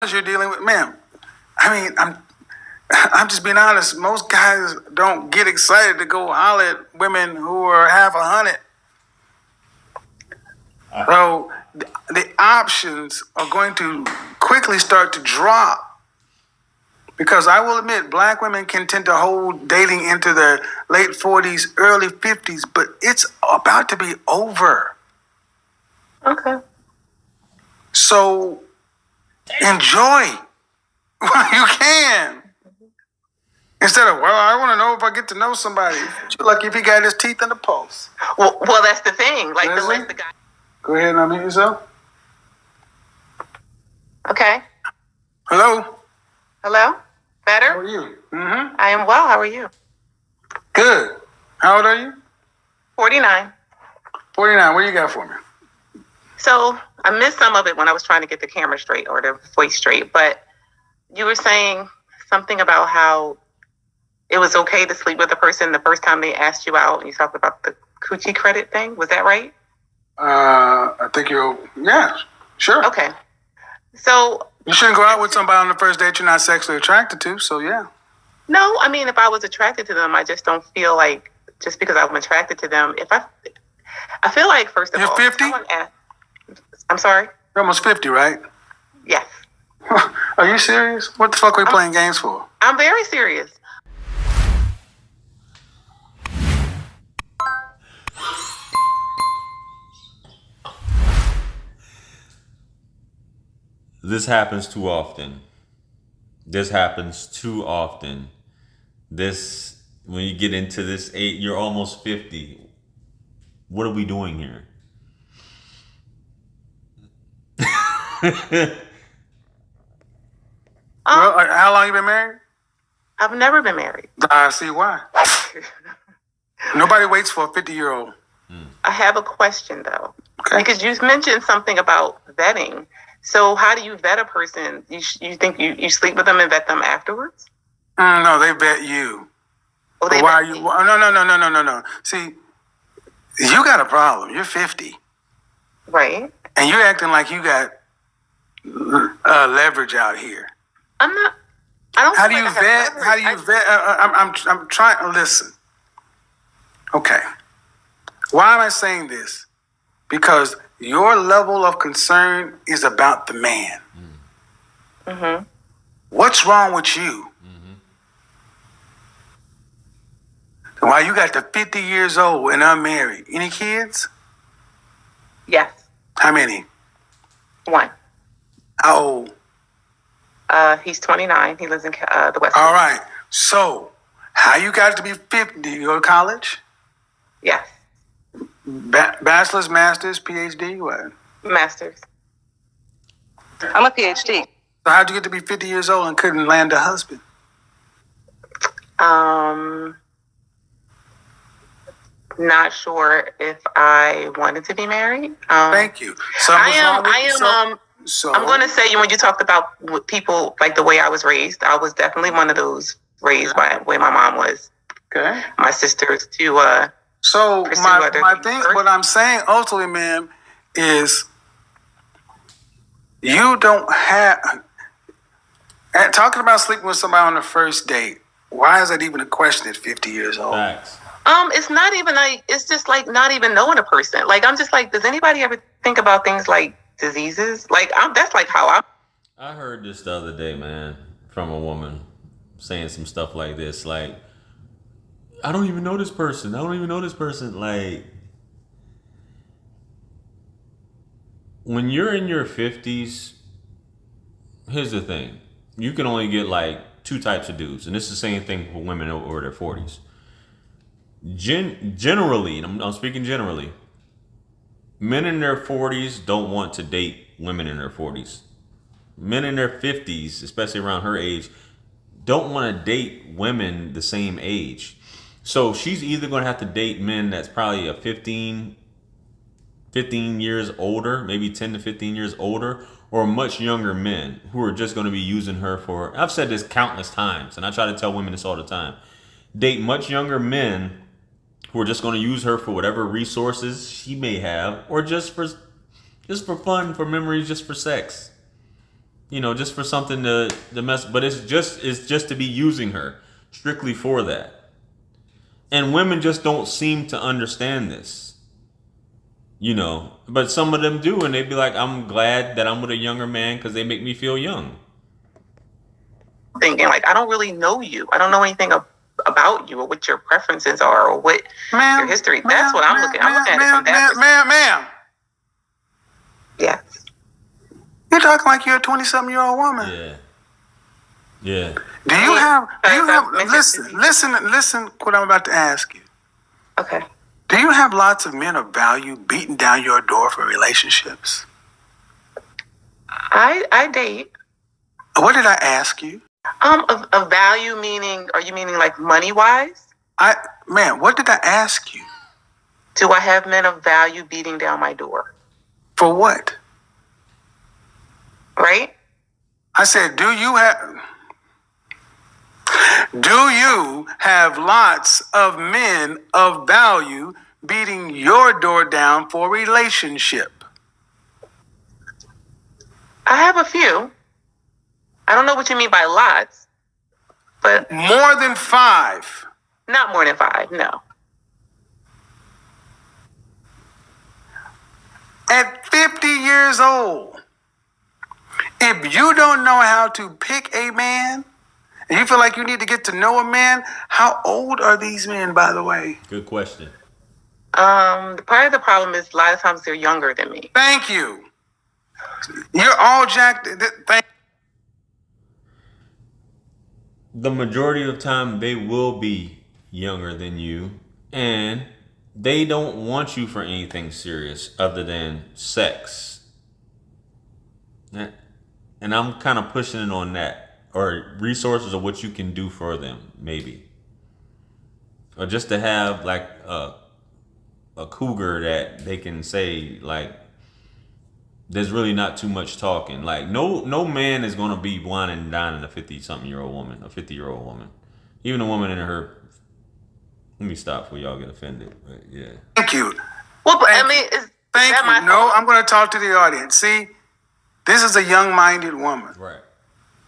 you're dealing with, ma'am. I mean, I'm just being honest. Most guys don't get excited to go holler at women who are half 100. So the options are going to quickly start to drop. Because I will admit, black women can tend to hold dating into their late 40s, early 50s, but it's about to be over. Okay. So enjoy while you can. Instead of, well, I want to know if I get to know somebody. You're lucky if he got his teeth in the pulse. Well, that's the thing. Like the guy. Go ahead and unmute yourself. Okay. Hello. Hello. Better? How are you? Mm-hmm. I am well. How are you? Good. How old are you? 49. 49. What do you got for me? So I missed some of it when I was trying to get the camera straight or the voice straight, but you were saying something about how it was okay to sleep with a person the first time they asked you out, and you talked about the coochie credit thing. Was that right? I think yeah, sure. Okay. So you shouldn't go out with somebody on the first date you're not sexually attracted to, so yeah. No, I mean, if I was attracted to them, I just don't feel like, just because I'm attracted to them, I feel like, first of all, you're 50? I'm sorry? You're almost 50, right? Yes. Are you serious? What the fuck are we playing games for? I'm very serious. This happens too often. This happens too often. When you get into this you're almost 50. What are we doing here? Well, how long you been married? I've never been married. I see why. Nobody waits for a 50-year-old. I have a question, though. Okay. Because you mentioned something about vetting. So how do you vet a person? You think you sleep with them and vet them afterwards? No, they vet you. Oh, they why vet you? me. No. See, you got a problem. You're 50. Right. And you're acting like you got leverage out here. I'm not. I don't. How do you vet? How do you vet? I'm trying to listen. Okay. Why am I saying this? Because your level of concern is about the man. Mm-hmm. What's wrong with you? Why you got the 50 years old and unmarried? Any kids? Yes. How many? 1. How old? He's 29. He lives in the West. All right. So, how you got to be 50? Do you go to college? Yes. Bachelor's, master's, PhD, what? Master's. I'm a PhD. So how'd you get to be 50 years old and couldn't land a husband? Not sure if I wanted to be married. Thank you. I'm going to say, when you talked about people, like the way I was raised, I was definitely one of those raised by the way my mom was. Okay. My sisters to So my thing, what I'm saying ultimately, ma'am, is you don't have talking about sleeping with somebody on the first date. Why is that even a question at 50 years old? Facts. It's not even like, it's just like not even knowing a person. Like, I'm just like, does anybody ever think about things like diseases? Like, that's like how I heard this the other day, man, from a woman saying some stuff like this. Like, I don't even know this person. Like, when you're in your 50s, here's the thing. You can only get like 2 types of dudes. And this is the same thing for women over their 40s. Generally, and I'm speaking generally, men in their 40s don't want to date women in their 40s. Men in their 50s, especially around her age, don't want to date women the same age. So she's either going to have to date men that's probably a 15 years older, maybe 10 to 15 years older, or much younger men who are just going to be using her for, I've said this countless times, and I try to tell women this all the time. Date much younger men who are just going to use her for whatever resources she may have, or just for fun, for memories, just for sex. just for something to mess. But it's just to be using her strictly for that. And women just don't seem to understand this. But some of them do, and they'd be like, I'm glad that I'm with a younger man because they make me feel young. Thinking like, I don't really know you. I don't know anything about you or what your preferences are or what your history. That's what I'm looking. I'm looking at it from that perspective. Ma'am. Yes. You're talking like you're a 20-something-year-old woman. Yeah. Do you have? Listen. What I'm about to ask you. Okay. Do you have lots of men of value beating down your door for relationships? I date. What did I ask you? Of value meaning? Are you meaning like money wise? What did I ask you? Do I have men of value beating down my door? For what? Right? I said, do you have lots of men of value beating your door down for a relationship? I have a few. I don't know what you mean by lots, but more than 5. Not more than 5, no. At 50 years old, if you don't know how to pick a man, and you feel like you need to get to know a man, how old are these men, by the way? Good question. Part of the problem is a lot of times they're younger than me. Thank you. You're all jacked. The majority of the time, they will be younger than you, and they don't want you for anything serious other than sex. And I'm kind of pushing it on that, or resources of what you can do for them, maybe, or just to have like a cougar that they can say like, there's really not too much talking. Like no man is gonna be whining and dining a 50-something-year-old woman, a 50-year-old woman, even a woman in her. Let me stop before y'all get offended. But yeah. Thank you. Well, but, I mean, is that my No, fault? I'm going to talk to the audience. See, this is a young-minded woman. Right.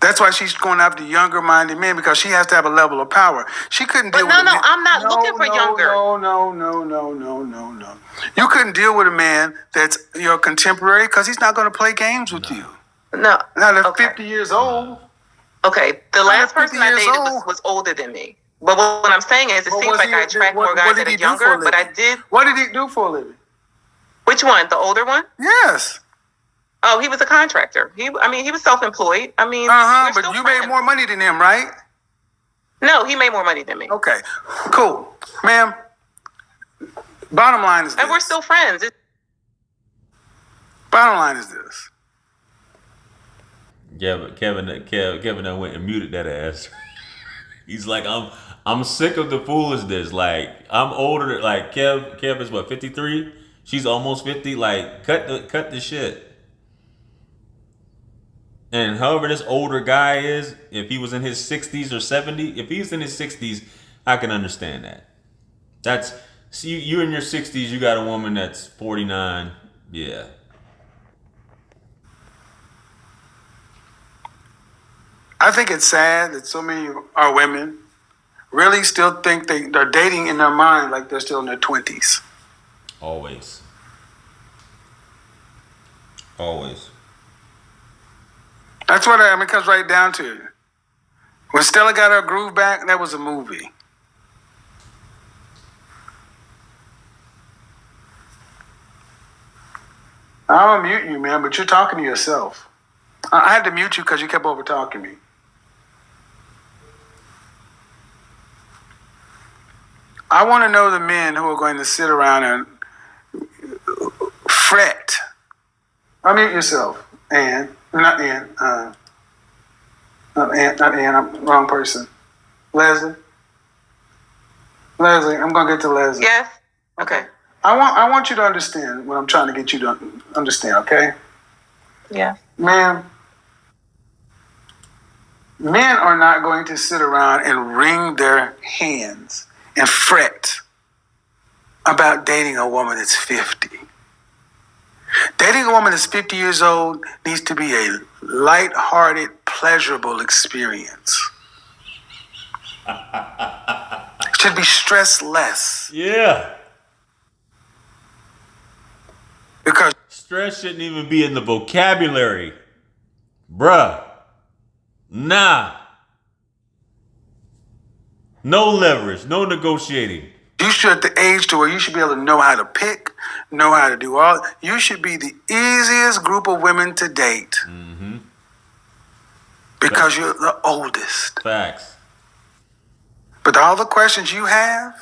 That's why she's going after younger-minded men, because she has to have a level of power. She couldn't deal with a man. I'm not looking for younger. No. You couldn't deal with a man that's your contemporary because he's not going to play games with you. No. Now they're Okay. 50 years old. Okay. The last 50 person I years dated old. was older than me. But what I'm saying is, it What seems was like he- I attract what- more guys what did that are he do for a younger, but I living? did. What did he do for a living? Which one? The older one? Yes. Oh, he was a contractor. He was self-employed. I mean, But we're still you friends. made more money than him, right? No, he made more money than me. Okay, cool. Ma'am, bottom line is this. And we're still friends. Bottom line is this. Yeah, but Kevin done went and muted that ass. He's like, I'm sick of the foolishness. Like, I'm older. Like Kev is what, 53? She's almost 50. Like, cut the shit. And however this older guy is, if he was in his 60s or 70, if he's in his 60s, I can understand that. See, you in your 60s, you got a woman that's 49. Yeah. I think it's sad that so many of our women really still think they're dating in their mind like they're still in their 20s. Always. That's what it comes right down to. When Stella got her groove back, that was a movie. I'm gonna mute you, man, but you're talking to yourself. I had to mute you because you kept over talking me. I want to know the men who are going to sit around and fret. Unmute yourself, Ann. Not Ann. Not Ann. I'm the wrong person. Leslie, I'm going to get to Leslie. Yes. Okay. I want you to understand what I'm trying to get you to understand, okay? Yeah. Man, men are not going to sit around and wring their hands and fret about dating a woman that's 50. Dating a woman that's 50 years old needs to be a light-hearted, pleasurable experience. Should be stressless. Yeah. Because Stress shouldn't even be in the vocabulary. Bruh. Nah. No leverage, no negotiating. you should at the age to where you should be able to know how to pick, know how to do all. You should be the easiest group of women to date. Mm-hmm. Because you're the oldest. Facts. But all the questions you have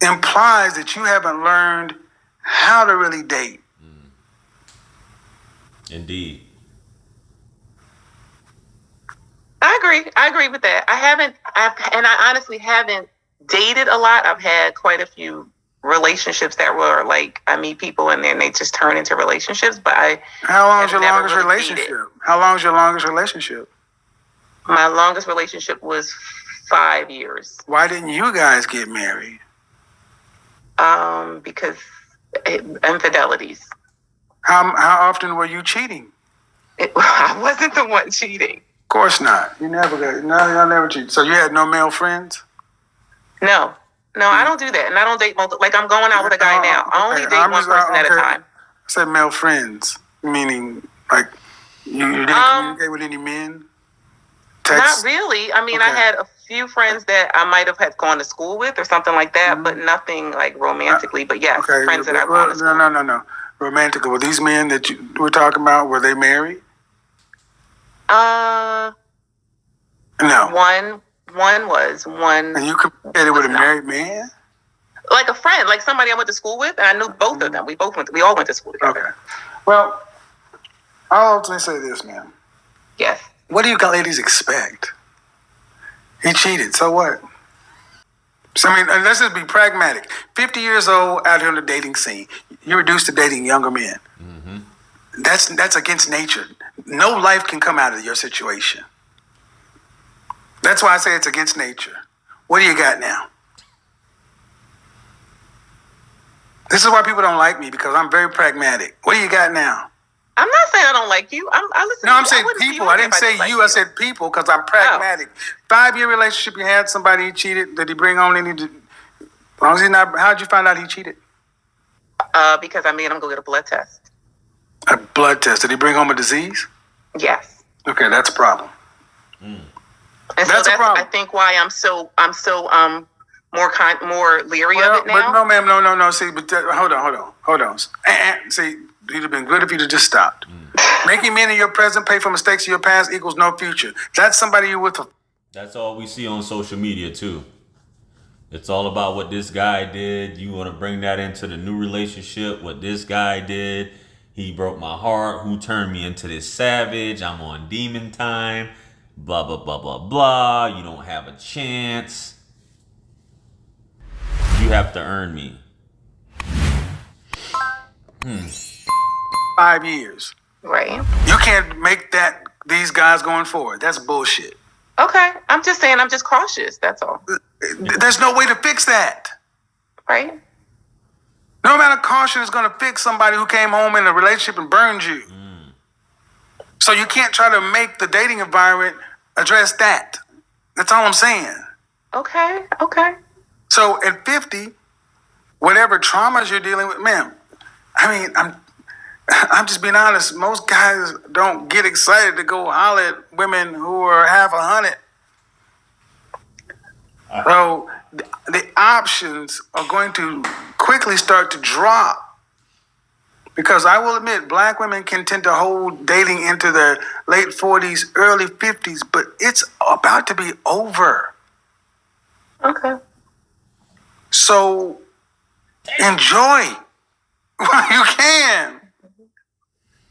implies that you haven't learned how to really date. Indeed. I agree with that. I honestly haven't dated a lot. I've had quite a few relationships that were like, I meet people and then they just turn into relationships. But How long is your never longest really relationship? dated. How long is your longest relationship? My longest relationship was 5 years. Why didn't you guys get married? Because infidelities. How often were you cheating? I wasn't the one cheating. Of course not. You never got. No, y'all never cheated. So you had no male friends? No, I don't do that, and I don't date multiple. Like I'm going out with a guy now. I only date one person at a time. I said male friends, meaning like you didn't communicate with any men. Not really. I mean, I had a few friends that I might have had gone to school with or something like that, but nothing like romantically. But yes, friends that I've gone to school. No. Romantically. Were these men that you were talking about, were they married? No. One was. And you communicated with a married man? Like a friend, like somebody I went to school with, and I knew both of them. We all went to school together. Okay. Well, I'll ultimately say this, man. Yes. What do you ladies expect? He cheated, so what? So, I mean, let's just be pragmatic. 50 years old, out here on the dating scene. You're reduced to dating younger men. Mm-hmm. That's against nature. No life can come out of your situation. That's why I say it's against nature. What do you got now? This is why people don't like me, because I'm very pragmatic. What do you got now? I'm not saying I don't like you. I listen. No, I'm saying people. I didn't say you. I said people because I'm pragmatic. 5-year relationship, you had somebody, he cheated. Did he bring on any? As long as he's not. How'd you find out he cheated? Because I made him go get a blood test. A blood test. Did he bring home a disease? Yes. Okay, that's a problem. And that's so that's a problem. I think why I'm so more leery of it now. But no, ma'am, no. See, but hold on. See, it'd have been good if you'd have just stopped. Making men in your present pay for mistakes of your past equals no future. That's somebody you're with. That's all we see on social media too. It's all about what this guy did. You want to bring that into the new relationship. What this guy did. He broke my heart. Who turned me into this savage? I'm on demon time. Blah, blah, blah, blah, blah. You don't have a chance. You have to earn me. 5 years. Right. You can't make these guys going forward. That's bullshit. Okay. I'm just saying I'm just cautious. That's all. There's no way to fix that. Right. No amount of caution is going to fix somebody who came home in a relationship and burned you. So you can't try to make the dating environment address that. That's all I'm saying. Okay. So at 50, whatever traumas you're dealing with, man, I mean, I'm just being honest. Most guys don't get excited to go holler at women who are half 100. So the options are going to quickly start to drop. Because I will admit, black women can tend to hold dating into their late 40s, early 50s, but it's about to be over. Okay. So enjoy while you can.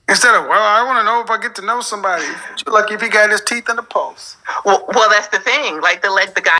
Instead of, well, I want to know if I get to know somebody. You're lucky if he got his teeth in the pulse. Well, that's the thing. Like the guy.